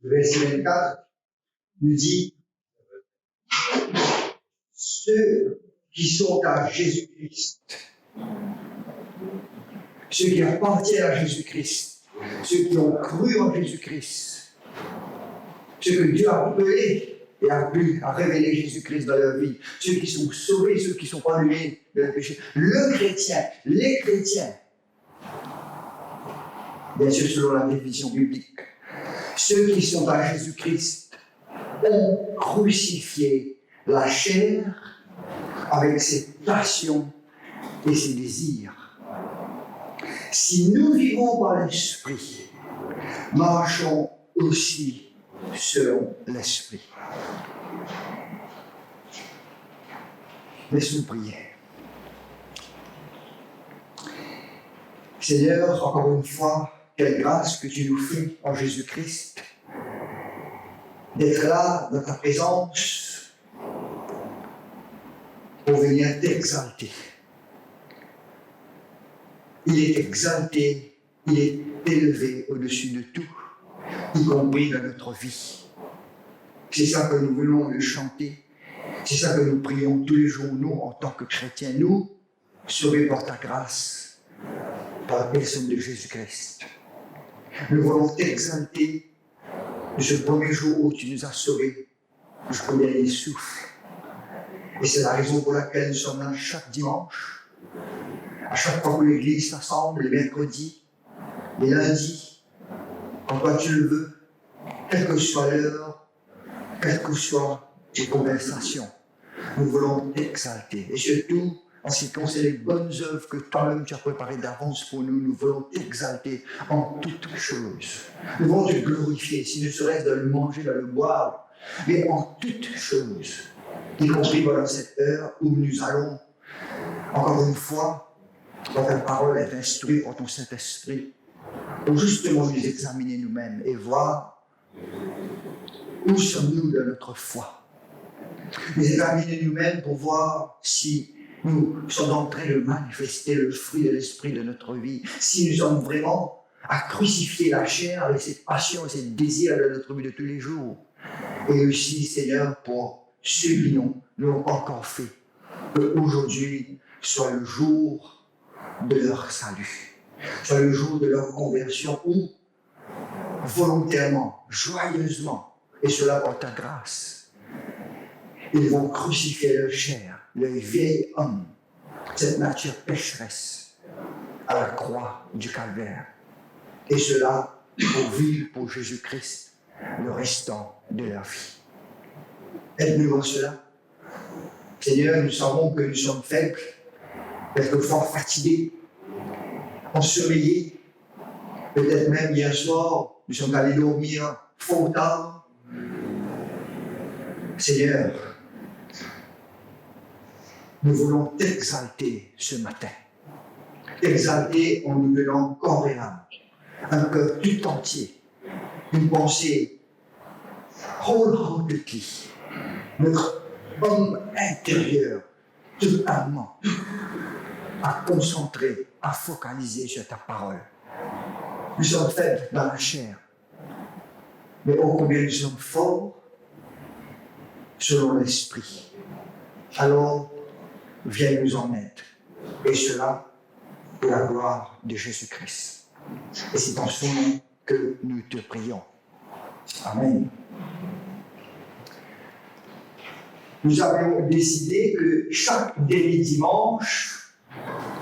le verset 24, nous dit ceux qui sont à Jésus-Christ, ceux qui appartiennent à Jésus-Christ, ceux qui ont cru en Jésus-Christ, ceux que Dieu a appelés et a pu à révéler Jésus-Christ dans leur vie, ceux qui sont sauvés, ceux qui sont pardonnés de leur péché, le chrétien, les chrétiens, bien sûr selon la définition biblique, ceux qui sont à Jésus-Christ ont crucifié la chair avec ses passions et ses désirs. Si nous vivons par l'Esprit, marchons aussi selon l'Esprit. Laisse-nous prier. Seigneur, encore une fois, quelle grâce que tu nous fais en Jésus-Christ, d'être là dans ta présence pour venir t'exalter. Il est exalté, il est élevé au-dessus de tout, y compris dans notre vie. C'est ça que nous venons de chanter, c'est ça que nous prions tous les jours, nous, en tant que chrétiens, nous, sauvés par ta grâce, par la personne de Jésus-Christ. Nous voulons t'exalter de ce premier jour où tu nous as sauvés jusqu'au dernier souffle. Et c'est la raison pour laquelle nous sommes là chaque dimanche, à chaque fois que l'Église s'assemble, les mercredis, les lundis, quand toi tu le veux, quelle que soit l'heure, quelles que soient les conversations, nous voulons t'exalter. Et surtout, en ce qui concerne les bonnes œuvres que toi-même tu as préparées d'avance pour nous, nous voulons t'exalter en toutes choses. Nous voulons te glorifier, si ne serait-ce de le manger, de le boire, mais en toutes choses, y compris dans cette heure où nous allons, encore une fois, dans ta parole, être instruits par ton Saint-Esprit, pour justement nous examiner nous-mêmes et voir où sommes-nous dans notre foi. Nous examiner nous-mêmes pour voir si nous sommes en train de manifester le fruit de l'Esprit de notre vie, si nous sommes vraiment à crucifier la chair avec ses passions et ses désirs de notre vie de tous les jours. Et aussi, Seigneur, pour ceux qui n'ont pas encore fait, qu'aujourd'hui soit le jour de leur salut, soit le jour de leur conversion où, volontairement, joyeusement, et cela par ta grâce, ils vont crucifier leur chair, leur vieil homme, cette nature pécheresse, à la croix du calvaire. Et cela pour vivre pour Jésus-Christ le restant de leur vie. Aide-nous dans cela. Seigneur, nous savons que nous sommes faibles, quelquefois fatigués, ensommeillés. Peut-être même hier soir, nous sommes allés dormir fort tard. Seigneur, nous voulons t'exalter ce matin. T'exalter en nous donnant corps et âme, un cœur tout entier, une pensée wholeheartedly, notre homme intérieur totalement à concentrer, à focaliser sur ta parole. Nous sommes faibles dans la chair, mais ô combien nous sommes forts selon l'esprit. Alors, viens nous en aide. Et cela pour la gloire de Jésus-Christ. Et c'est en son nom que nous te prions. Amen. Nous avions décidé que chaque dernier dimanche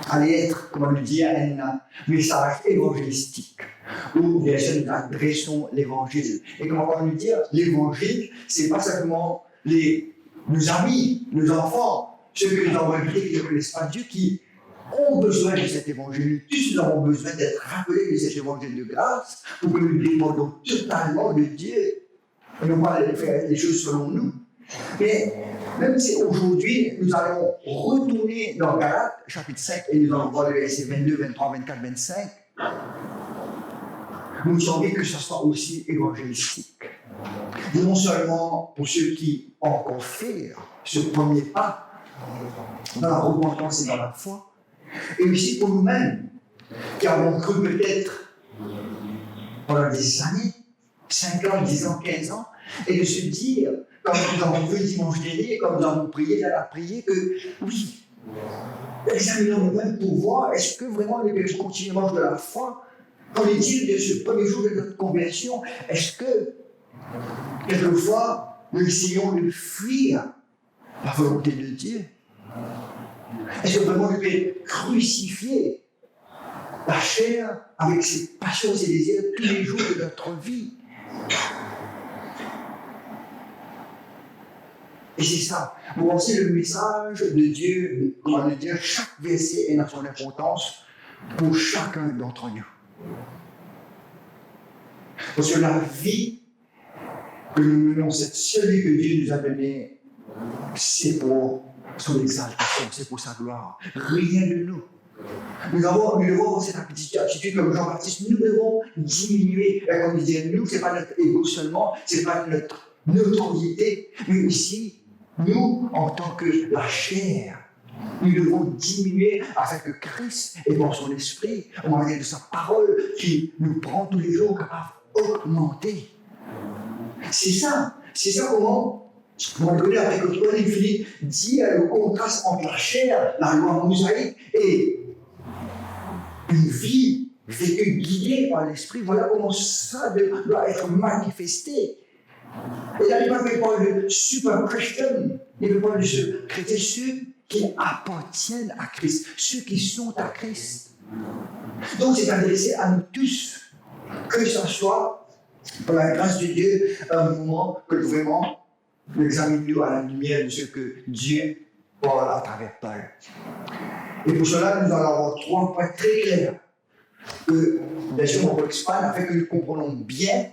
allait être, comment le dire, un message évangélistique, où bien sûr nous adressons l'évangile. Et comment on va nous dire, l'évangile, c'est pas simplement nos amis, nos enfants, ceux que nous avons invités qui ne connaissent pas Dieu, qui ont besoin de cet évangile. Tous nous avons besoin d'être rappelés de cet évangile de grâce pour que nous dépendons totalement de Dieu et non pas de faire les choses selon nous. Mais même si aujourd'hui nous allons retourner dans Galates chapitre 5 et nous allons voir les versets 22, 23, 24, 25, nous semblons que ce soit aussi évangélistique. Non seulement pour ceux qui ont encore fait ce premier pas dans la repentance et dans la foi, et aussi pour nous-mêmes qui avons cru peut-être pendant des années, 5 ans, 10 ans, 15 ans, et de se dire, comme nous avons vu dimanche dernier, comme nous avons prié dans la prière, que oui, examinons nous-mêmes pour voir, est-ce que vraiment nous devons continuellement de la foi? Qu'en est-il de ce premier jour de notre conversion? Est-ce que, quelquefois, nous essayons de fuir la volonté de Dieu? Est-ce que vraiment nous devons crucifier la chair avec ses passions et ses désirs tous les jours de notre vie? Et c'est ça. Vous pensez le message de Dieu, comment le dire, chaque verset est dans son importance pour chacun d'entre nous. Parce que la vie que nous menons, c'est celui que Dieu nous a donné, c'est pour son exaltation, c'est pour sa gloire. Rien de nous. Nous devons avoir cette attitude comme Jean-Baptiste, nous devons diminuer. Et comme il dit, nous, ce n'est pas notre ego seulement, ce n'est pas notre notoriété, mais ici, nous, en tant que la chair, nous devons diminuer afin que Christ, et par son esprit, au moyen de sa parole, qui nous prend tous les jours, capable d'augmenter. C'est ça comment on connaît avec le Paul Philippe dit le contraste entre la chair, la loi mosaïque, et une vie vécue guidée par l'esprit. Voilà comment ça doit être manifesté. Et là, il ne parle de super Christian, il parle de ceux chrétiens, ceux qui appartiennent à Christ, ceux qui sont à Christ. Donc, c'est adressé à nous tous, que ce soit, par la grâce de Dieu, un moment que vraiment nous examinons à la lumière de ce que Dieu parle à travers Paul. Et pour cela, nous allons avoir 3 points très clairs que, bien sûr, on va expandre afin que nous comprenions bien.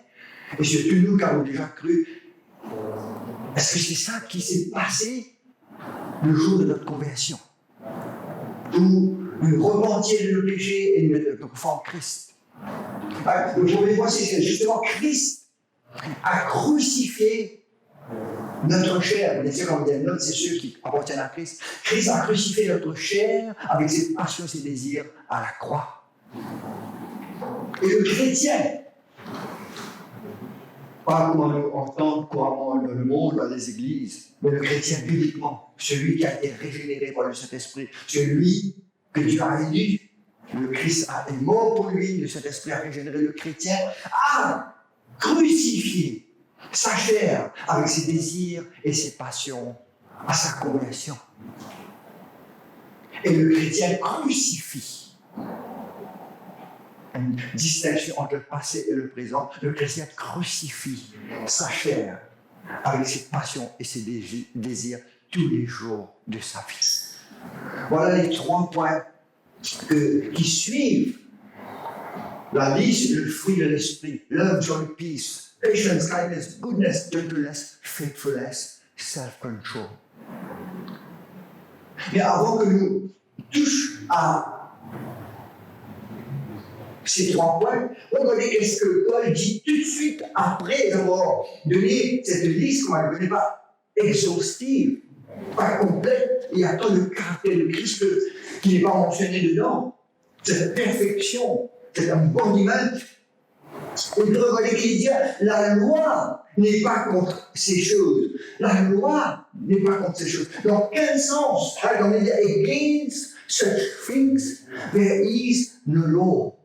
Et surtout nous qui avons déjà cru, est-ce que c'est ça qui s'est passé le jour de notre conversion? Où nous repentir de nos péchés et nous mettre en Christ. Le premier point, c'est que justement Christ a crucifié notre chair. Bien sûr, quand on dit notre, c'est ceux qui appartiennent à Christ. Christ a crucifié notre chair avec ses passions, ses désirs à la croix. Et le chrétien, pas comment nous entendons couramment dans le monde, dans les églises, mais le chrétien bibliquement, celui qui a été régénéré par le Saint-Esprit, celui que Dieu a élu, le Christ est mort pour lui, le Saint-Esprit a régénéré le chrétien, a crucifié sa chair avec ses désirs et ses passions à sa conversion. Et le chrétien crucifie. Une distinction entre le passé et le présent. Le chrétien crucifie sa chair avec ses passions et ses désirs tous les jours de sa vie. Voilà les 3 points qui suivent la liste, le fruit de l'esprit: love, joy, peace, patience, kindness, goodness, gentleness, faithfulness, self-control. Mais avant que nous touchions à ces 3 points, regardez qu'est-ce que Paul dit tout de suite après avoir donné cette liste, qu'on ne connaît pas exhaustive, pas complète, et attend le caractère de Christ qui n'est pas mentionné dedans, cette perfection, cet embodiment. Et regardez qu'il dit, la loi n'est pas contre ces choses. La loi n'est pas contre ces choses. Dans quel sens? Quand il dit against such things, there is no law.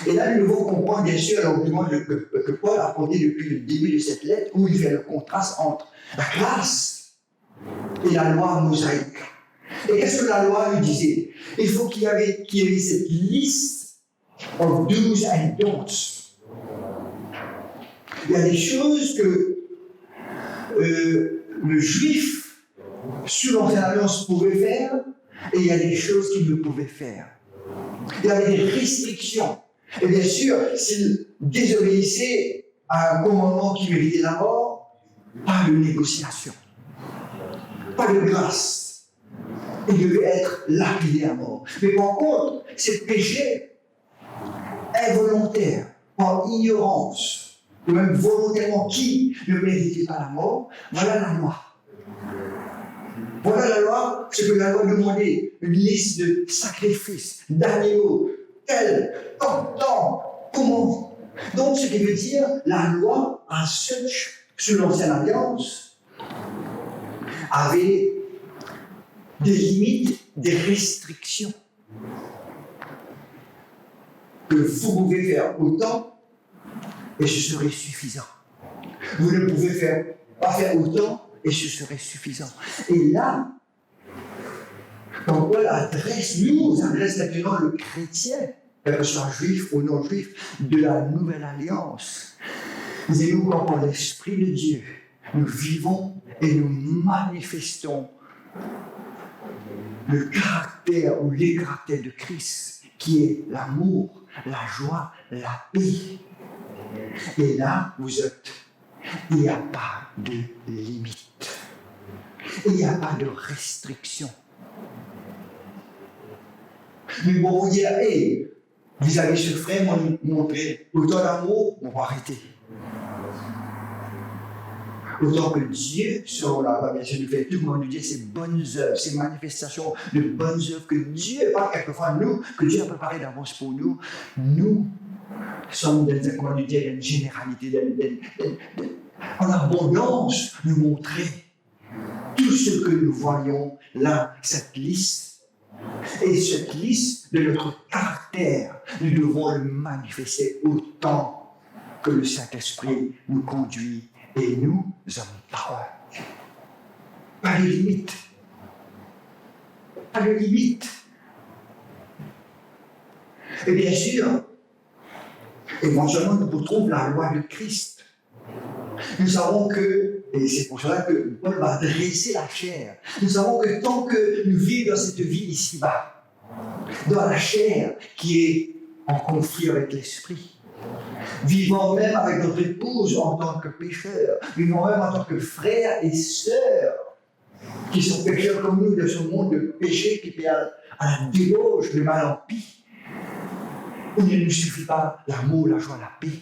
Et là, nous devons comprendre, bien sûr, l'argument que Paul a posé depuis le début de cette lettre, où il fait le contraste entre la grâce et la loi mosaïque. Et qu'est-ce que la loi lui disait? Il faut qu'il y ait cette liste of do's and don'ts. Il y a des choses que le juif, sous l'Ancienne Alliance, pouvait faire, et il y a des choses qu'il ne pouvait faire. Il y avait des restrictions. Et bien sûr, s'il désobéissait à un commandement qui méritait la mort, pas de négociation, pas de grâce. Il devait être lapidé à mort. Mais par contre, ce péché involontaire, par ignorance, ou même volontairement, qui ne méritait pas la mort, voilà la loi. Voilà la loi, ce que la loi demandait, une liste de sacrifices, d'animaux, tel, tant, comment. Donc, ce qui veut dire, la loi, sous l'Ancienne Alliance, avait des limites, des restrictions. Que vous pouvez faire autant et ce serait suffisant. Vous ne pouvez pas faire autant et ce serait suffisant. Et là, quand Paul nous adresse maintenant le chrétien, qu'elle soit juif ou non juif, de la nouvelle alliance. Et nous, quand par l'Esprit de Dieu, nous vivons et nous manifestons le caractère ou les caractères de Christ, qui est l'amour, la joie, la paix. Et là, il n'y a pas de limite. Il n'y a pas de restriction. Mais bon, vous dire, hey, vous avez ce frère montré autant d'amour, on va arrêter. Autant que Dieu, selon la loi, bien sûr, nous fait tout le monde nous dit ces bonnes œuvres, ces manifestations de bonnes œuvres que Dieu, pas quelquefois nous, que Dieu a préparé d'avance pour nous, nous sommes dans une généralité, en abondance, nous montrer tout ce que nous voyons là, cette liste. Et cette liste de notre caractère, nous devons le manifester autant que le Saint-Esprit nous conduit et nous empower. Pas de limite. Pas de limite. Et bien sûr, éventuellement, nous retrouvons la loi de Christ. Nous savons que, et c'est pour cela que Paul va dresser la chair, nous savons que tant que nous vivons dans cette vie ici-bas, dans la chair qui est en conflit avec l'esprit, vivant même avec notre épouse en tant que pécheurs, vivant même en tant que frères et sœurs, qui sont pécheurs comme nous dans ce monde de péché qui fait à la débauche, le mal en pis, il ne nous suffit pas l'amour, la joie, la paix.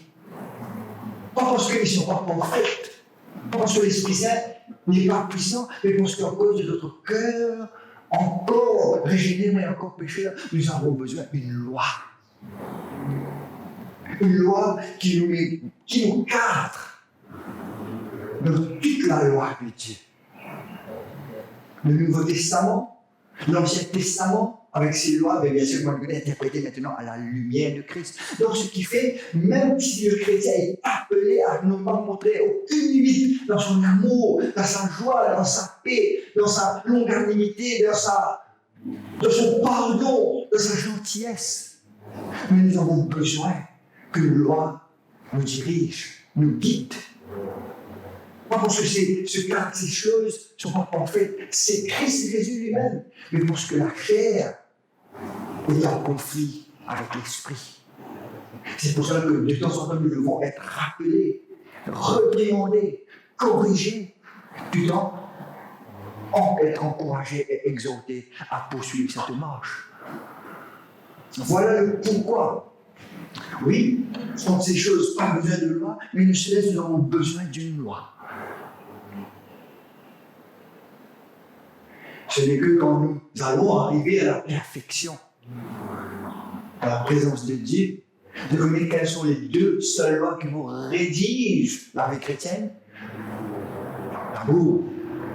Pas parce qu'ils ne sont pas parfaits, pas parce que l'Esprit Saint n'est pas puissant, mais parce qu'à cause de notre cœur, encore régénéré et encore pécheur, nous avons besoin d'une loi. Une loi qui nous cadre dans toute la loi de Dieu. Le Nouveau Testament, l'Ancien Testament, avec ces lois, bien sûr, on peut interpréter maintenant à la lumière de Christ. Donc, ce qui fait, même si le chrétien est appelé à ne pas montrer aucune limite dans son amour, dans sa joie, dans sa paix, dans sa longanimité, dans son pardon, dans sa gentillesse. Mais nous avons besoin que la loi nous dirige, nous guide. Pas parce que ces choses ne sont pas parfaites, c'est Christ Jésus lui-même, mais parce que la chair est en conflit avec l'esprit. C'est pour cela que de temps en temps nous devons être rappelés, réprimandés, corrigés, tout en être encouragés et exhortés à poursuivre cette marche. Voilà le pourquoi. Oui, sont ces choses, pas besoin de loi, mais nous avons besoin d'une loi. Ce n'est que quand nous allons arriver à la perfection, à la présence de Dieu, de connaître quelles sont les deux seules lois qui vous rédigent la vie chrétienne. L'amour,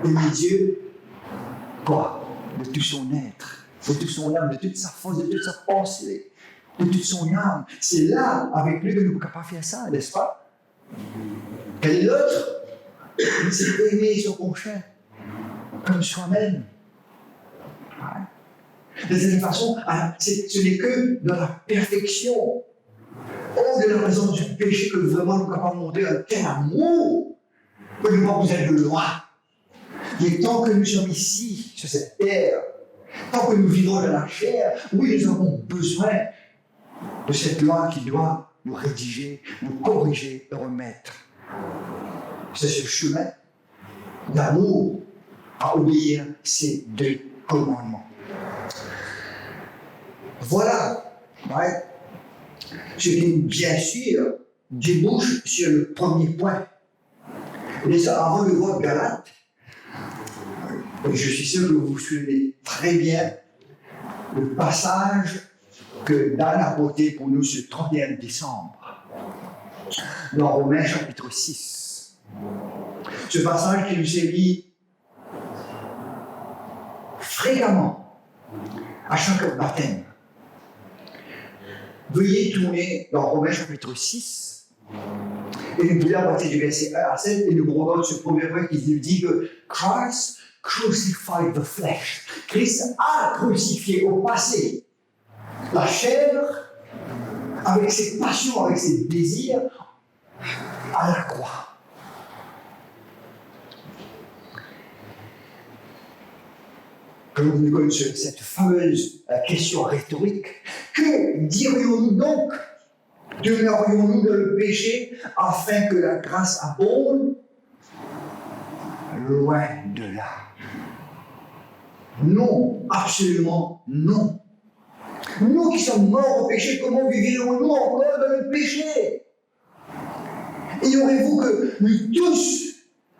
aimer Dieu, quoi? De tout son être, de toute son âme, de toute sa force, de toute sa pensée, de toute son âme. C'est là, avec lui, que nous sommes capables de faire ça, n'est-ce pas? Et l'autre, c'est aimer son prochain comme soi-même. De cette façon, ce n'est que dans la perfection, hors de la présence du péché, que vraiment nous sommes capables de montrer un tel amour que nous avons besoin de loi. Et tant que nous sommes ici, sur cette terre, tant que nous vivons dans la chair, oui, nous avons besoin de cette loi qui doit nous rédiger, nous corriger et remettre. C'est ce chemin d'amour à obéir ces deux commandements. Voilà, ouais, ce qui, bien sûr, débouche sur le premier point. Mais avant de voir Galate, je suis sûr que vous suivez très bien le passage que Dan a porté pour nous ce 31 décembre. dans Romains chapitre 6. Ce passage qui nous est mis fréquemment à chaque baptême. Veuillez tourner dans Romains chapitre 6 et nous voulons à partir du verset 1 à 7 et nous regardons ce premier point qui nous dit que Christ crucified the flesh. Christ a crucifié au passé la chair avec ses passions, avec ses désirs à la croix. Comme nous connaissons cette fameuse question rhétorique, que dirions-nous donc? Demeurions-nous dans le péché afin que la grâce abonde? Loin de là. Non, absolument non. Nous qui sommes morts au péché, comment vivrons-nous encore dans le péché? Ignorez-vous que nous tous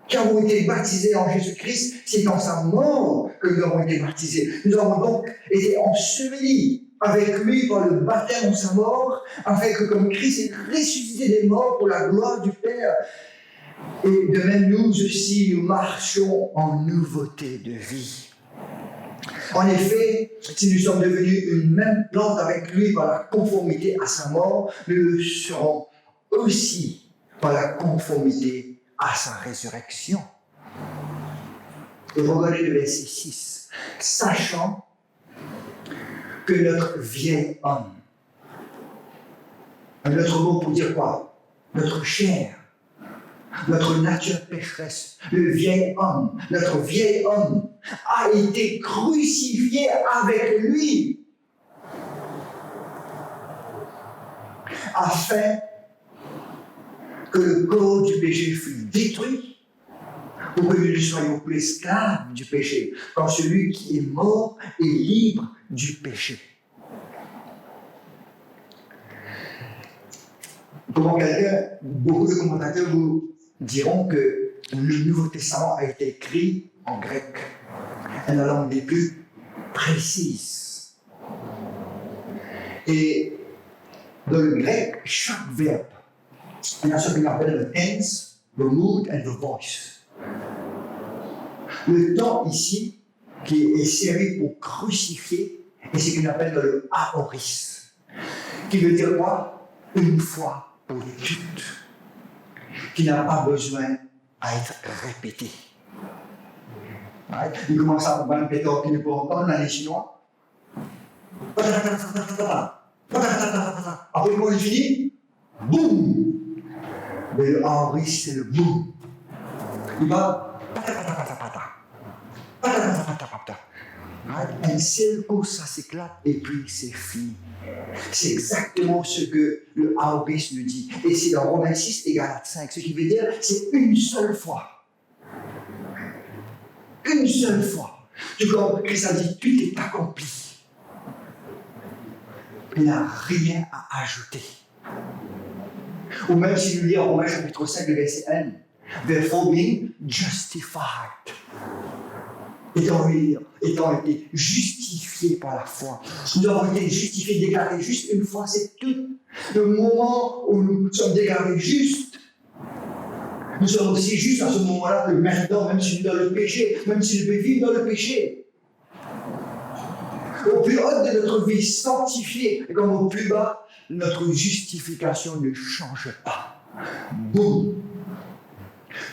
qui avons été baptisés en Jésus-Christ, c'est dans sa mort que nous avons été baptisés. Nous avons donc été ensevelis avec lui par le baptême en sa mort, afin que comme Christ est ressuscité des morts pour la gloire du Père, et de même nous aussi, nous marchons en nouveauté de vie. En effet, si nous sommes devenus une même plante avec lui par la conformité à sa mort, nous le serons aussi par la conformité à sa résurrection. Et regardez le verset 6. Sachant que notre vieil homme, un autre mot pour dire quoi? Notre chair, notre nature pécheresse, le vieil homme, notre vieil homme a été crucifié avec lui afin que le corps du péché fût détruit pour que nous ne soyons plus esclaves du péché, quand celui qui est mort est libre du péché. Comment beaucoup de commentateurs vous diront que le Nouveau Testament a été écrit en grec, dans la langue des plus précises. Et dans le grec, chaque verbe, il y a ce qu'on appelle le tense, le mood and the voice. Le temps ici, qui est servi pour crucifier, est ce qu'on appelle le aoris, qui veut dire quoi? Une fois pour toutes, qui n'a pas besoin à être répété. Ouais. Il commence à avoir un pétard qui ne peut entendre dans les Chinois. Après, quand il finit, boum! Mais le Henri, c'est le boum. Il va. Un seul coup, ça s'éclate et puis c'est fini. C'est exactement ce que le Aoris nous dit. Et c'est dans Romains 6 et Galates 5. Ce qui veut dire, c'est une seule fois. Une seule fois. Tout comme Christ a dit, tout est accompli. Il n'y a rien à ajouter. Ou même si nous lisons Romains chapitre 5, le verset 1, therefore being justified. Étant été justifiés par la foi. Nous avons été justifiés, déclarés juste une fois, c'est tout. Le moment où nous sommes déclarés justes, nous sommes aussi justes à ce moment-là que maintenant, même si nous sommes dans le péché, même si nous devons vivre dans le péché. Au plus haut de notre vie sanctifiée, et comme au plus bas, notre justification ne change pas. Boum!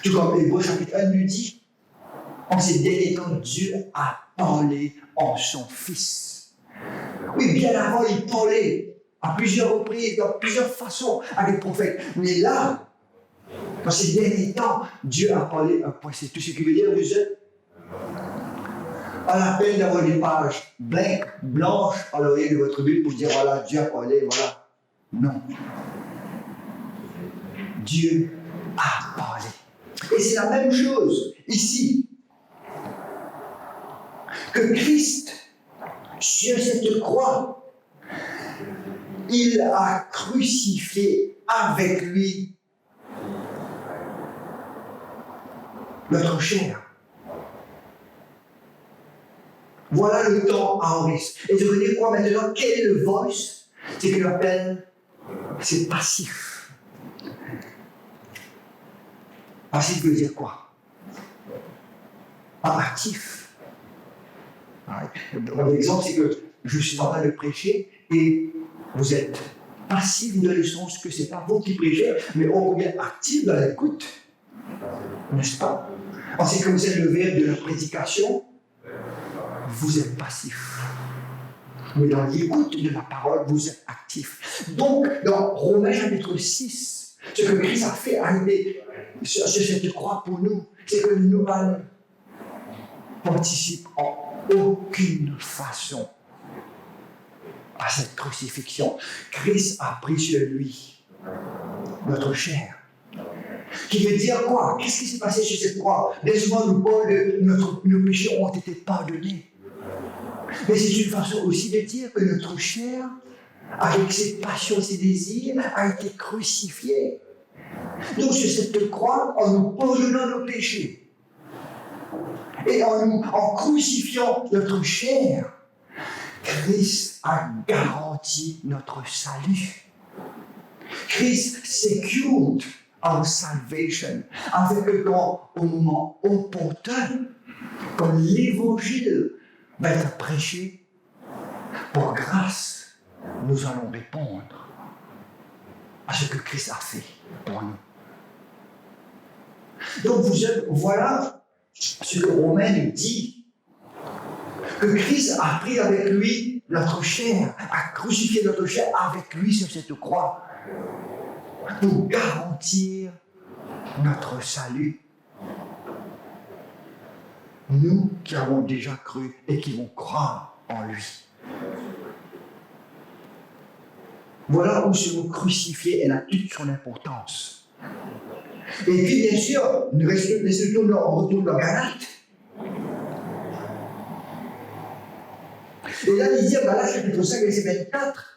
Tout comme Hébreux chapitre 1 nous dit, en ces derniers temps, Dieu a parlé en son Fils. Oui, bien avant, il parlait à plusieurs reprises, dans plusieurs façons à des prophètes. Mais là, dans ces derniers temps, Dieu a parlé un point. C'est tout ce qui veut dire, vous êtes pas la peine d'avoir des pages blanches à l'oreille de votre Bible pour dire, voilà, Dieu a parlé, voilà. Non. Dieu a parlé. Et c'est la même chose ici. Que Christ, sur cette croix, il a crucifié avec lui notre chair. Voilà le temps à Aoris. Et je veux dire quoi maintenant? Quel est le voice? C'est qu'il appelle, c'est passif. Passif veut dire quoi? Pas actif. L'exemple, c'est que je suis en train de prêcher et vous êtes passif dans le sens que ce n'est pas vous qui prêchez, mais on revient actif dans l'écoute. N'est-ce pas? En ce qui concerne le verbe de la prédication, vous êtes passif. Mais dans l'écoute de la parole, vous êtes actif. Donc, dans Romains chapitre 6, ce que Christ a fait a été sur cette croix pour nous, c'est que nous ne participons en aucune façon à cette crucifixion. Christ a pris sur lui notre chair. Qui veut dire quoi? Qu'est-ce qui s'est passé sur cette croix? Bien souvent, nous parlons de nos péchés ont été pardonnés. Mais c'est une façon aussi de dire que notre chair, avec ses passions, ses désirs, a été crucifiée. Donc sur cette croix, en nous pardonnant nos péchés et en crucifiant notre chair, Christ a garanti notre salut. Christ secured our salvation, avec que quand, au moment opportun, quand l'évangile va être prêché, pour grâce, nous allons répondre à ce que Christ a fait pour nous. Donc voilà ce que Romains nous dit, que Christ a pris avec lui notre chair, a crucifié notre chair avec lui sur cette croix, pour garantir notre salut. Nous qui avons déjà cru et qui vont croire en lui. Voilà où ce mot crucifié, elle a toute son importance. Et puis bien sûr, on retourne dans Galates. Et là, il dit à Galates chapitre 5, verset 24,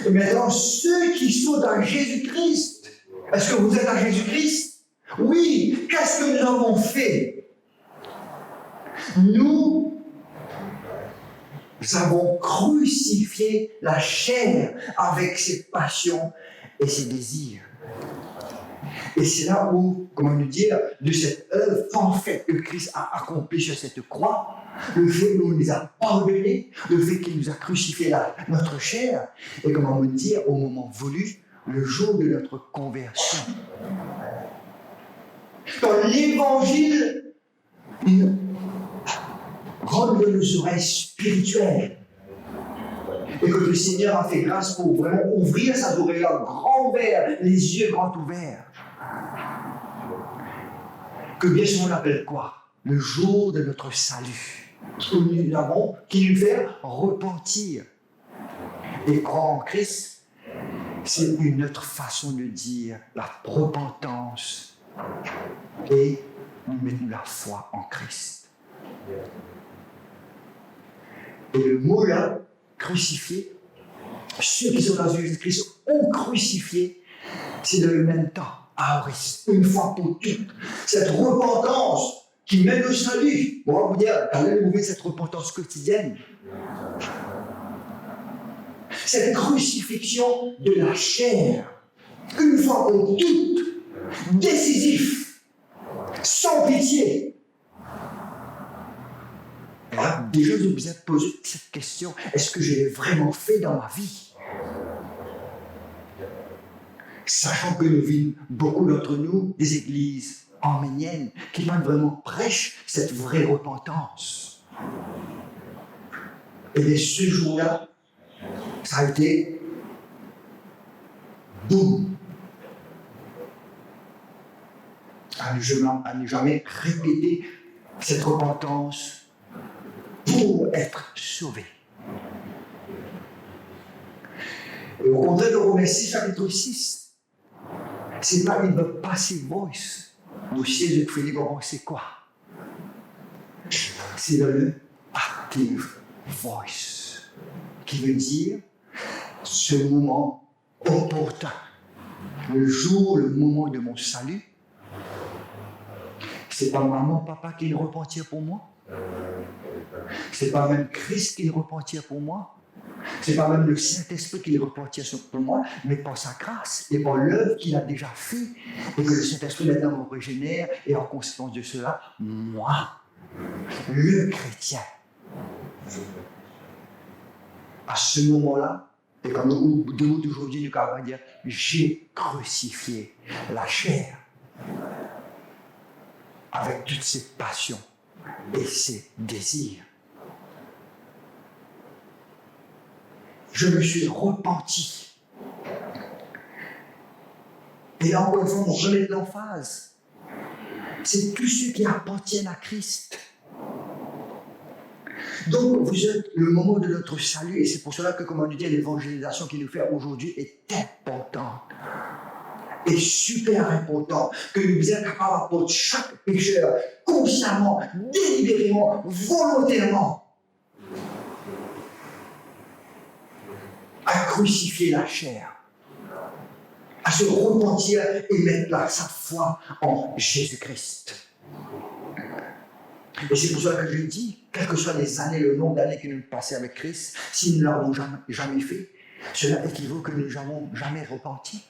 et maintenant, ceux qui sont dans Jésus-Christ, est-ce que vous êtes dans Jésus-Christ? Oui, qu'est-ce que nous avons fait? Nous avons crucifié la chair avec ses passions et ses désirs. Et c'est là où, comment nous dire, de cette œuvre parfaite que Christ a accomplie sur cette croix, le fait qu'il nous a pardonnés, le fait qu'il nous a crucifié notre chair, et comment nous dire, au moment voulu, le jour de notre conversion. Quand l'évangile rend nos oreilles spirituelles, et que le Seigneur a fait grâce pour vraiment ouvrir sa oreille grand ouvert, les yeux grands ouverts. Que bien souvent on appelle quoi? Le jour de notre salut. Nous avons qui nous fait repentir. Et croire en Christ, c'est une autre façon de dire la repentance et nous mettons la foi en Christ. Et le mot là, crucifié, ceux qui sont dans Jésus-Christ ont crucifié, c'est dans le même temps, aoris, une fois pour toutes. Cette repentance qui mène au salut. On va vous dire, allez-vous cette repentance quotidienne. Cette crucifixion de la chair, une fois pour toutes, décisif, sans pitié. Et là, déjà, je vous ai posé cette question, est-ce que je l'ai vraiment fait dans ma vie? Sachant que nous vivons, beaucoup d'entre nous, des églises arméniennes qui même vraiment prêchent cette vraie repentance. Et bien, ce jour-là, ça a été boum. À ne jamais répéter cette repentance pour être sauvé. Et au contraire de Romains 6, chapitre 6, c'est pas une passive voice. Au siège de Philippe, c'est quoi? C'est le active voice, qui veut dire ce moment opportun, le jour, le moment de mon salut. C'est pas maman, papa qui le repentir pour moi. C'est pas même Christ qui le repentir pour moi. Ce n'est pas même le Saint-Esprit qui les repentit sur moi, mais par sa grâce et par l'œuvre qu'il a déjà fait. Et que le Saint-Esprit maintenant me régénère, et en conséquence de cela, moi, le chrétien, à ce moment-là, et comme de nous d'aujourd'hui, nous pouvons dire, j'ai crucifié la chair avec toutes ses passions et ses désirs. Je me suis repenti. Et là, encore une fois, on remet l'emphase. C'est tous ceux qui appartiennent à Christ. Donc, vous êtes le moment de notre salut, et c'est pour cela que, comme on dit, l'évangélisation qu'il nous fait aujourd'hui est importante. Et super important, que nous êtes capables d'apporter chaque pécheur, consciemment, délibérément, volontairement, à crucifier la chair, à se repentir et mettre sa foi en Jésus-Christ. Et c'est pour cela que je dis, quelles que soient les années, le nombre d'années que nous passons avec Christ, si nous ne l'avons jamais fait, cela équivaut que nous n'avons jamais repenti.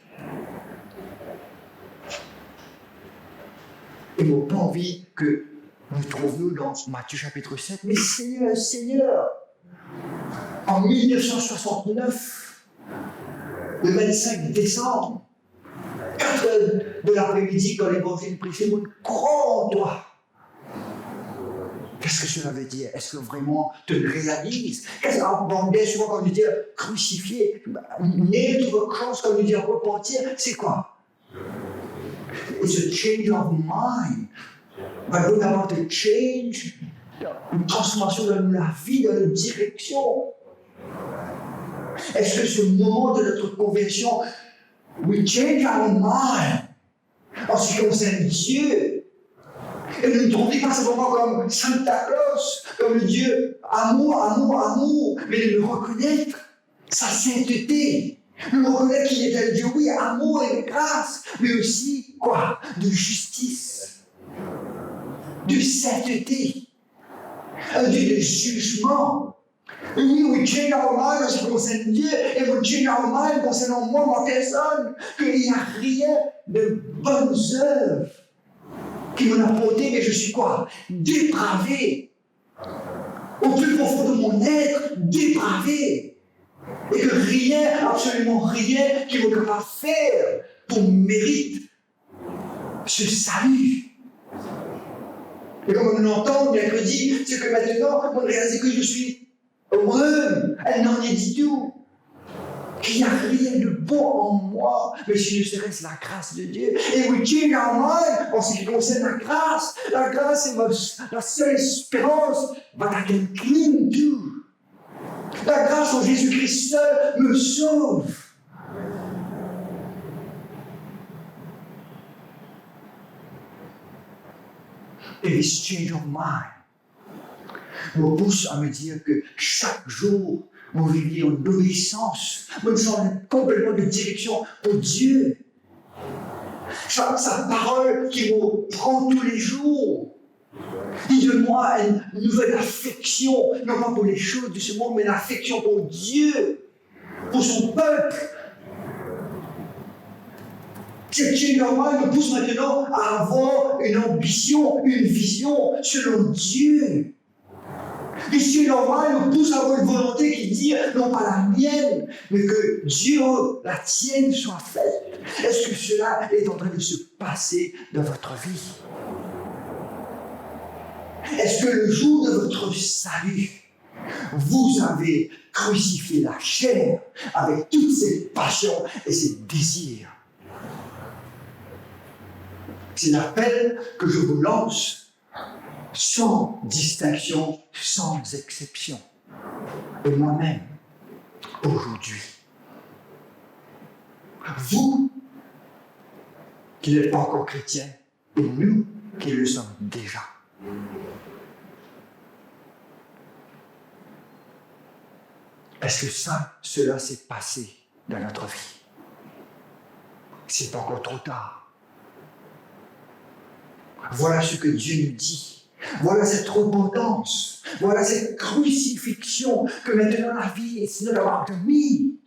Et nous n'avons pas envie que nous trouvions dans Matthieu chapitre 7, mais Seigneur, Seigneur, en 1969, le 25 décembre, 4 heures de l'après-midi, quand l'évangile prêchait, mon grand toi. Qu'est-ce que cela veut dire? Est-ce que vraiment tu le réalises? Qu'est-ce qu'on demandait souvent quand on nous dit crucifier, nail to the cross, quand on nous dit repentir, c'est quoi? It's a change of mind. On va about a change, une transformation dans la vie, dans la direction. Est-ce que ce moment de notre conversion, we change our mind en ce qui concerne Dieu? Et ne nous trouvez pas simplement comme Santa Claus, comme le Dieu amour, amour, amour, mais de le reconnaître, sa sainteté. De le reconnaître qu'il est un Dieu, oui, amour et de grâce, mais aussi, quoi? De justice, de sainteté, un Dieu de jugement. Oui, we change our mind en ce qui concerne Dieu, et we change our mind concernant moi, ma personne, qu'il n'y a rien de bonnes œuvres qui m'en a porté, mais je suis quoi? Dépravé. Au plus profond de mon être, dépravé. Et que rien, absolument rien, qui me capable de faire pour mérite ce salut. Et comme on l'entend mercredi, c'est que maintenant, on réalise que je suis heureux. Elle n'en est du tout. Qu'il n'y a rien de bon en moi, mais si ne serait-ce la grâce de Dieu. Et we change our mind en ce qui concerne la grâce. La grâce est la seule espérance but I can cling to. La grâce en Jésus-Christ seul me sauve. Et this change of mind me pousse à me dire que chaque jour, vous viviez en obéissance, me semble complètement de direction pour Dieu. Sa parole qui vous prend tous les jours. Il donne-moi une nouvelle affection, non pas pour les choses de ce monde, mais l'affection pour Dieu, pour son peuple. Cette chaîne normale nous pousse maintenant à avoir une ambition, une vision selon Dieu. Et ce qui est normal nous pousse à avoir une volonté qui dit, non pas la mienne, mais que Dieu, la tienne, soit faite. Est-ce que cela est en train de se passer dans votre vie? Est-ce que le jour de votre salut, vous avez crucifié la chair avec toutes ses passions et ses désirs? C'est l'appel que je vous lance, sans distinction, sans exception. Et moi-même, aujourd'hui, vous qui n'êtes pas encore chrétiens, et nous qui le sommes déjà. Est-ce que cela s'est passé dans notre vie? C'est encore trop tard. Voilà ce que Dieu nous dit. Voilà cette repentance. Voilà cette crucifixion que maintenant la vie est de l'avoir mis.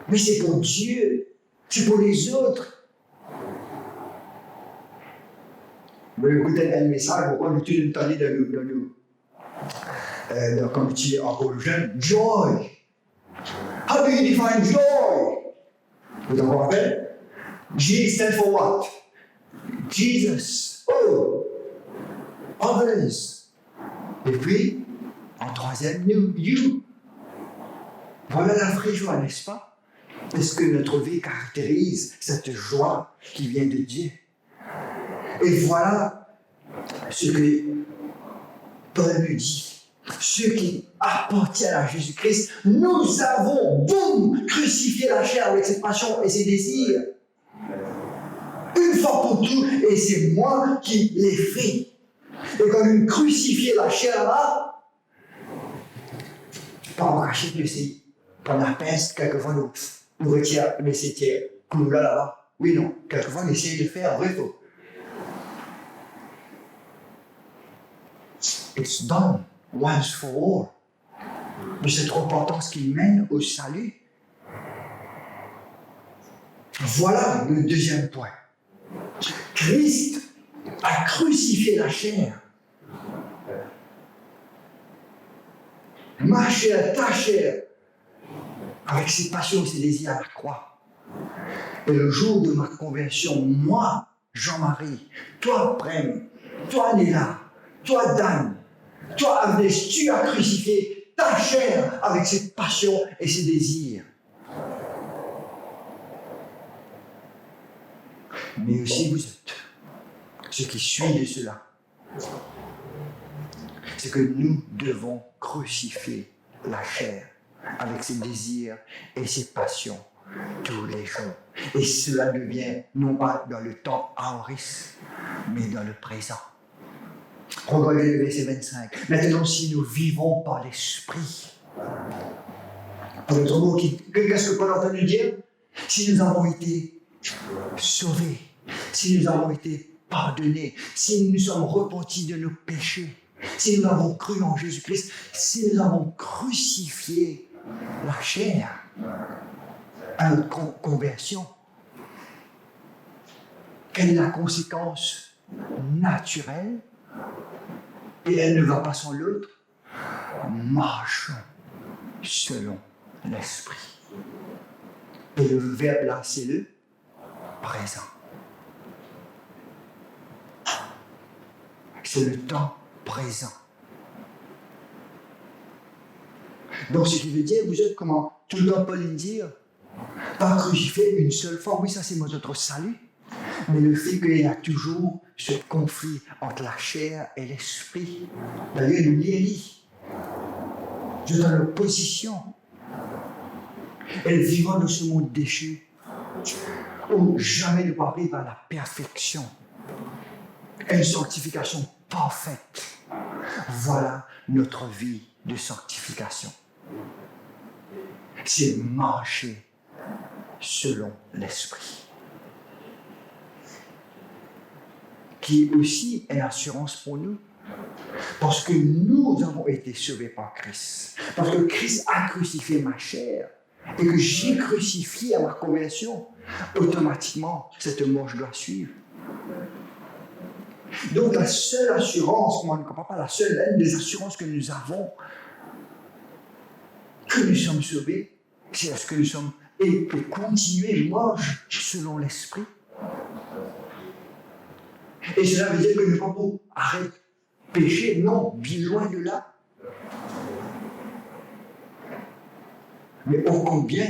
Mais c'est pour Dieu, c'est pour les autres. Vous écoutez un message, pourquoi tu l'entendez quand tu es encore jeune? Joy. How do you define joy? Vous avez compris? G stands for what? Jesus. Oh. Others. Et puis, en troisième, you. Voilà la vraie joie, n'est-ce pas? Est-ce que notre vie caractérise cette joie qui vient de Dieu? Et voilà ce que Paul nous dit. Ceux qui appartiennent à Jésus-Christ, nous avons, boum, crucifié la chair avec ses passions et ses désirs. Une fois pour toutes, et c'est moi qui l'ai fait. Et quand nous crucifions la chair là, pas en cacher que c'est qu'on la pince, quelquefois nous retire, mais c'était clou là-bas. Oui, non, quelquefois on essaie de faire vrai faux. It's done once for all. Mais cette repentance qui mène au salut. Voilà le deuxième point. Christ a crucifié la chair. Ma chair, ta chair, avec ses passions, ses désirs à la croix. Et le jour de ma conversion, moi, Jean-Marie, toi, Prem, toi, Néla, toi, Dan, toi, Agnès, tu as crucifié ta chair avec ses passions et ses désirs. Mais aussi vous êtes. Ce qui suit de cela, c'est que nous devons crucifier la chair avec ses désirs et ses passions tous les jours. Et cela devient non pas dans le temps aoriste, mais dans le présent. Regardez le verset 25. Maintenant, si nous vivons par l'Esprit, en d'autres mots, qu'est-ce que Paul entend nous dire? Si nous avons été sauvés, si nous avons été pardonnés, si nous nous sommes repentis de nos péchés, si nous avons cru en Jésus-Christ, si nous avons crucifié la chair à notre conversion, quelle est la conséquence naturelle? Et elle ne va pas sans l'autre. Marchons selon l'Esprit. Et le verbe là, c'est le présent. C'est le temps présent. Donc, ce qui veut dire, vous êtes comment tout le temps Paul dire, pas crucifié une seule fois. Oui, ça c'est notre salut. Mais le fait qu'il y a toujours ce conflit entre la chair et l'esprit. D'ailleurs, nous Élie, je suis dans l'opposition. Elle vivant dans ce monde déchu, où jamais ne peut arriver à la perfection, à une sanctification parfaite. Voilà notre vie de sanctification. C'est marcher selon l'Esprit. Qui est aussi une assurance pour nous. Parce que nous avons été sauvés par Christ. Parce que Christ a crucifié ma chair. Et que j'ai crucifié à ma conversion. Automatiquement, cette mort, je dois suivre. Donc la seule assurance, on ne comprend pas, la seule, une des assurances que nous avons, que nous sommes sauvés, c'est est-ce que nous sommes et que continuer marche selon l'Esprit. Et cela veut dire que nous ne pouvons pas pour arrêter pécher, non, bien loin de là. Mais ô combien,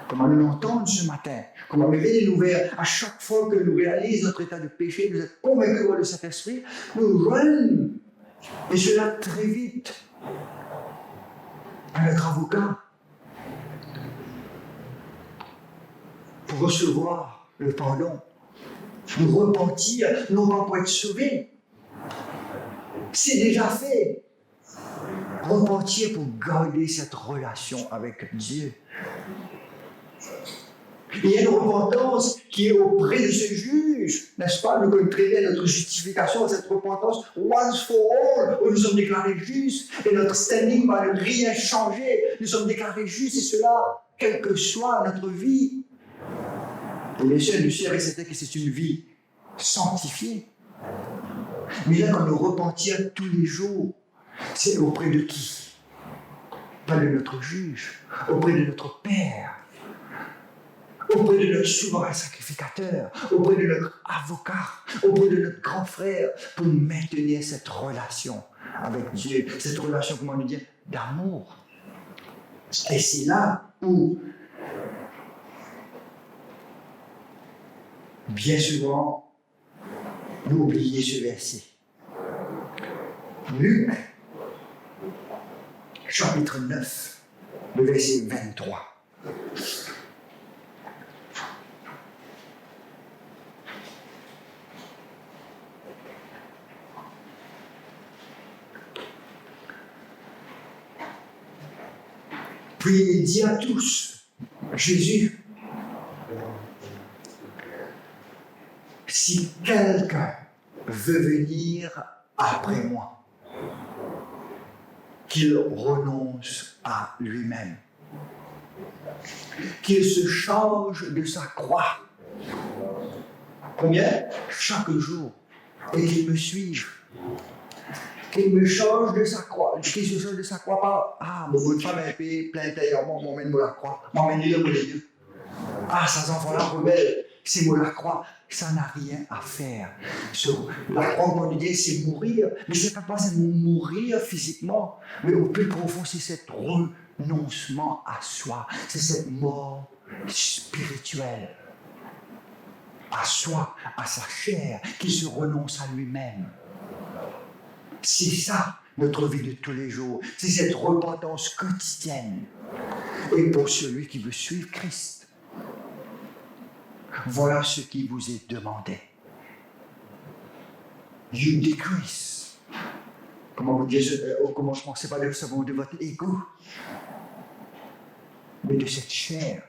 comme on l'entend ce matin, comme on réveille les nouvelles, à chaque fois que nous réalisons notre état de péché, nous sommes convaincus de cet esprit, nous joignons, et cela très vite, à notre avocat, pour recevoir le pardon. Nous repentir, non pas pour être sauvés. C'est déjà fait. Repentir pour garder cette relation avec Dieu. Il y a une repentance qui est auprès de ce juge, n'est-ce pas? Nous connaissons très bien notre justification, cette repentance, once for all, où nous sommes déclarés justes, et notre standing va ne rien changer. Nous sommes déclarés justes, et cela, quelle que soit notre vie. Et bien sûr, nous sommes et c'était que c'est une vie sanctifiée. Mais là, quand nous repentir tous les jours, c'est auprès de qui? Pas de notre juge, auprès de notre Père, auprès de notre souverain sacrificateur, auprès de notre avocat, auprès de notre grand frère, pour maintenir cette relation avec Dieu, cette relation, comment nous dire, d'amour. Et c'est là où, bien souvent, nous oublions ce verset. Luc, chapitre 9, le verset 23. Puis il dit à tous, Jésus, si quelqu'un veut venir après moi, qu'il renonce à lui-même, qu'il se change de sa croix. Combien? Chaque jour. Et qu'il me suive. Qu'il me change de sa croix. Qu'il se change de sa croix par mon bonne femme est payée plein intérieurement, m'emmène-moi la croix. M'emmène-le pour les deux. Ces enfants-là rebelles, c'est moi la croix. Ça n'a rien à faire. La croix, on nous dit, c'est mourir. Mais ce n'est pas seulement mourir physiquement, mais au plus profond, c'est cet renoncement à soi. C'est cette mort spirituelle. À soi, à sa chair, qui se renonce à lui-même. C'est ça, notre vie de tous les jours. C'est cette repentance quotidienne. Et pour celui qui veut suivre Christ, voilà ce qui vous est demandé. You decrease. Comment vous dire au commencement, ce n'est pas le savon de votre ego, mais de cette chair.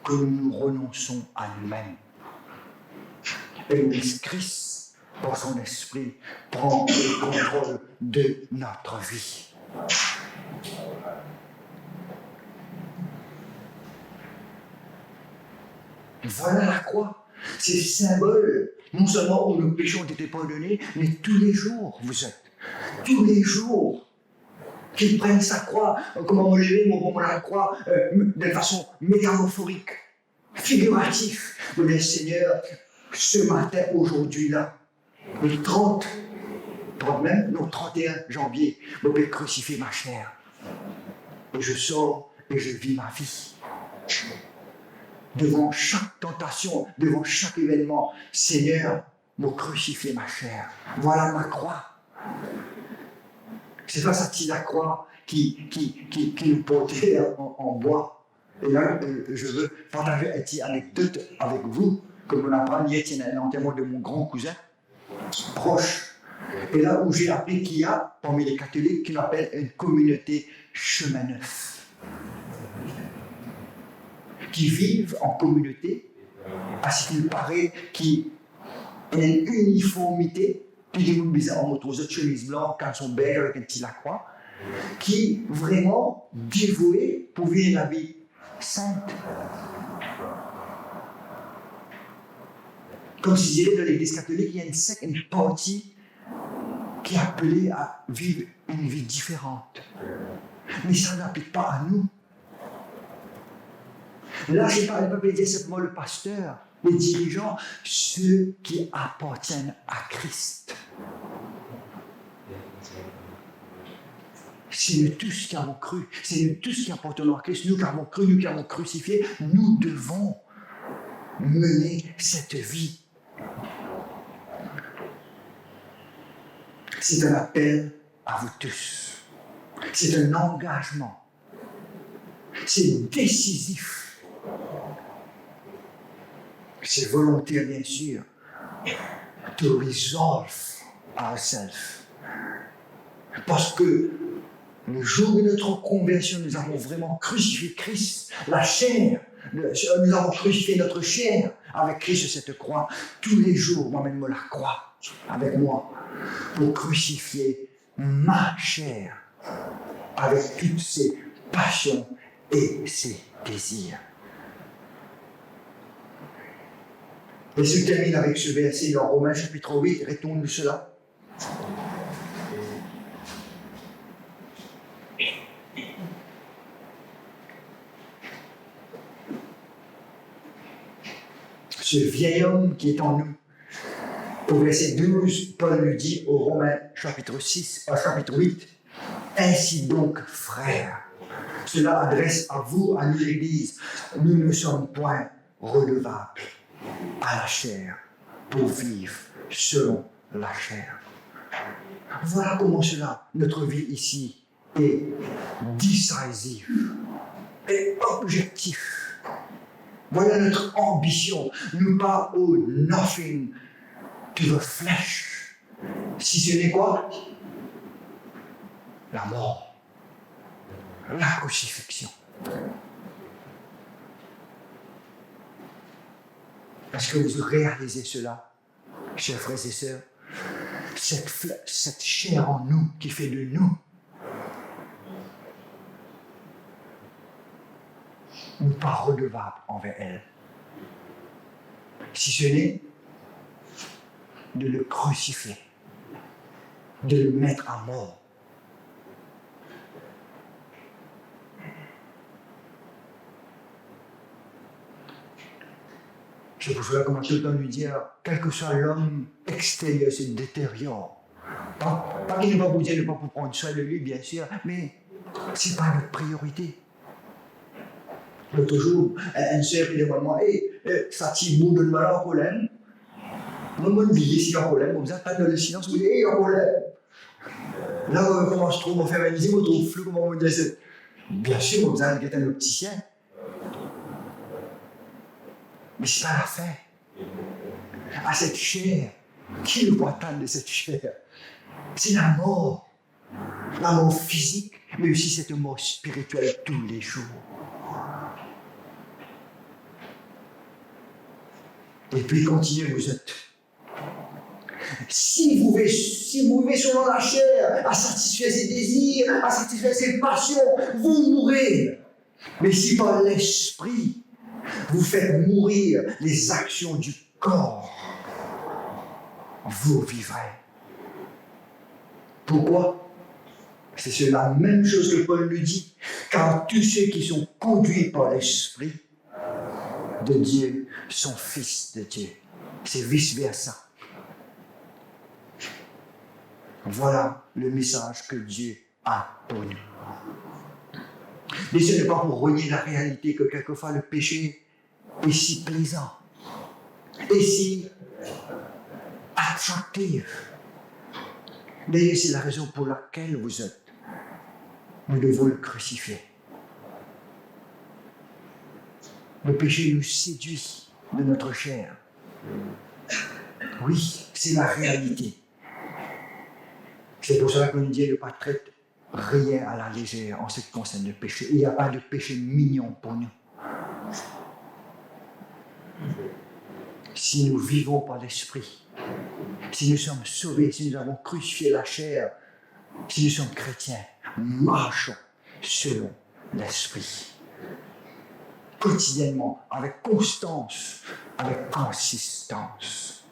Que nous renonçons à nous-mêmes. Et Christ, par son esprit, prend le contrôle de notre vie. Voilà la croix. C'est le symbole, non seulement où nos péchés ont été pardonnés, mais tous les jours vous êtes. Tous les jours. Qu'il prenne sa croix, comment me lever, mon la croix, de façon métaphorique, figurative. Le Seigneur, ce matin, aujourd'hui, là, le 31 janvier, je vais crucifier ma chair. Et je sors et je vis ma vie. Devant chaque tentation, devant chaque événement, Seigneur, me crucifier ma chair. Voilà ma croix. C'est pas ça, la croix qui nous portait en bois. Et là, je veux partager une petite anecdote avec vous, comme on apprend hier, c'est un enterrement de mon grand cousin, proche. Et là où j'ai appris qu'il y a, parmi les catholiques, qu'on appelle une communauté chemin neuf. Qui vivent en communauté, parce qu'il paraît qu'il y a une uniformité. Puis des gens bizarres en moto, autres chemises blanches, caleçon beige avec un petit lacroix, qui vraiment dévoués pour vivre la vie sainte. Comme si je dirais dans l'église catholique, il y a une partie qui est appelée à vivre une vie différente. Mais ça n'applique pas à nous. Là, je ne parle pas dire simplement le pasteur, les dirigeants, ceux qui appartiennent à Christ. C'est nous tous qui avons cru, c'est nous tous qui appartenons à Christ, nous qui avons cru, nous qui avons crucifié, nous devons mener cette vie. C'est un appel à vous tous. C'est un engagement. C'est décisif. C'est volontaire, bien sûr. To resolve ourselves. Parce que Le jour de notre conversion, nous avons vraiment crucifié Christ, la chair. Nous avons crucifié notre chair avec Christ sur cette croix. Tous les jours, m'emmène-moi la croix avec moi pour crucifier ma chair avec toutes ses passions et ses désirs. Et je termine avec ce verset dans Romains chapitre 8, retourne cela. Ce vieil homme qui est en nous. Au verset 12, Paul lui dit au Romains chapitre 8, ainsi donc, frères, cela adresse à vous, à nous l'Église, nous ne sommes point redevables à la chair pour vivre selon la chair. Voilà comment cela, notre vie ici, est décisive et objectif. Voilà notre ambition, nous pas au nothing to the flesh. Si ce n'est quoi? La mort, la crucifixion. Est-ce que vous réalisez cela, chers frères et sœurs? Cette chair en nous qui fait de nous, nous pas redevables envers elle. Si ce n'est de le crucifier, de le mettre à mort. C'est pour cela qu'on a tout le temps lui dire, quel que soit l'homme extérieur se détériore. Pas qu'il ne va vous dire, ne pas pour prendre soin de lui, bien sûr, mais ce n'est pas notre priorité. L'autre jour, une sœur qui demande moi, ça t'y bout de mal en problème. Moi, je me dis, s'il y a un problème, vous n'êtes pas dans le silence, vous dites, il y a un problème. Là, comment je trouve, mon frère, je me trouve flou, comment on me dit, bien sûr, vous avez un opticien. Mais ce n'est pas la fin. À cette chair, qui nous peut attendre de cette chair? C'est la mort physique, mais aussi cette mort spirituelle tous les jours. Et puis continuez, vous êtes. Si vous vivez selon la chair, à satisfaire ses désirs, à satisfaire ses passions, vous mourrez. Mais si par l'esprit, vous faites mourir les actions du corps, vous vivrez. Pourquoi? C'est la même chose que Paul lui dit. Car tous ceux qui sont conduits par l'esprit de Dieu sont fils de Dieu. C'est vice-versa. Voilà le message que Dieu a pour nous. Mais ce n'est pas pour renier la réalité que quelquefois le péché est si plaisant et si attractif. D'ailleurs, c'est la raison pour laquelle vous êtes. Nous devons le crucifier. Le péché nous séduit de notre chair. Oui, c'est la réalité. C'est pour cela qu'on dit ne pas traiter rien à la légère en ce qui concerne le péché. Il n'y a pas de péché mignon pour nous. Si nous vivons par l'esprit, si nous sommes sauvés, si nous avons crucifié la chair, si nous sommes chrétiens, marchons selon l'esprit. Quotidiennement, avec constance, avec consistance.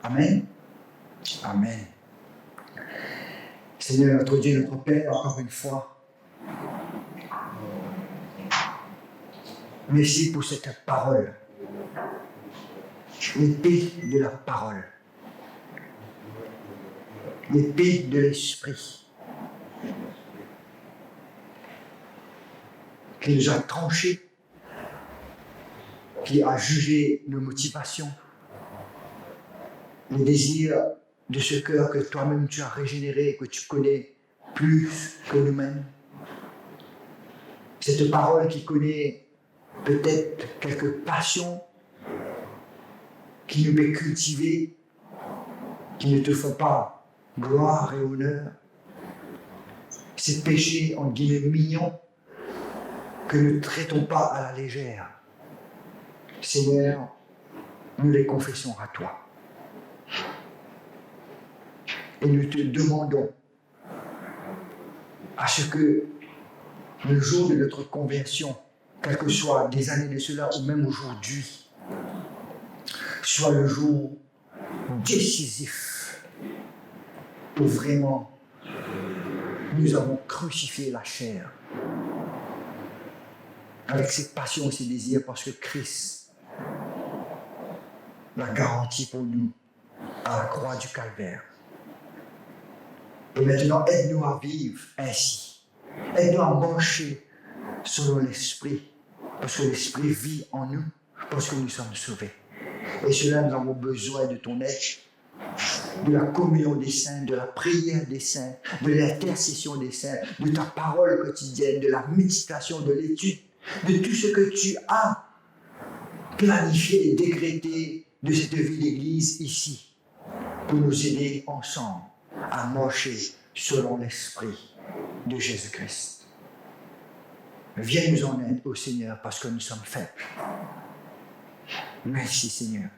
Amen. Amen. Seigneur notre Dieu, notre Père, encore une fois, merci pour cette parole, l'épée de la parole, l'épée de l'esprit, qui nous a tranchés, qui a jugé nos motivations, les désirs de ce cœur que toi-même tu as régénéré, que tu connais plus que nous-mêmes. Cette parole qui connaît peut-être quelques passions qui nous fait cultiver, qui ne te font pas gloire et honneur, ces péchés, entre guillemets, mignons, que nous ne traitons pas à la légère. Seigneur, nous les confessons à toi. Et nous te demandons à ce que le jour de notre conversion, quelles que soient des années de cela ou même aujourd'hui, soit le jour décisif où vraiment nous avons crucifié la chair avec ses passions et ses désirs parce que Christ l'a garanti pour nous à la croix du Calvaire. Et maintenant, aide-nous à vivre ainsi. Aide-nous à marcher selon l'Esprit, parce que l'Esprit vit en nous, parce que nous sommes sauvés. Et cela, nous avons besoin de ton aide, de la communion des saints, de la prière des saints, de l'intercession des saints, de ta parole quotidienne, de la méditation, de l'étude, de tout ce que tu as planifié et décrété de cette vie d'église ici, pour nous aider ensemble à marcher selon l'Esprit de Jésus-Christ. Viens nous en aide, ô Seigneur, parce que nous sommes faibles. Merci, Seigneur.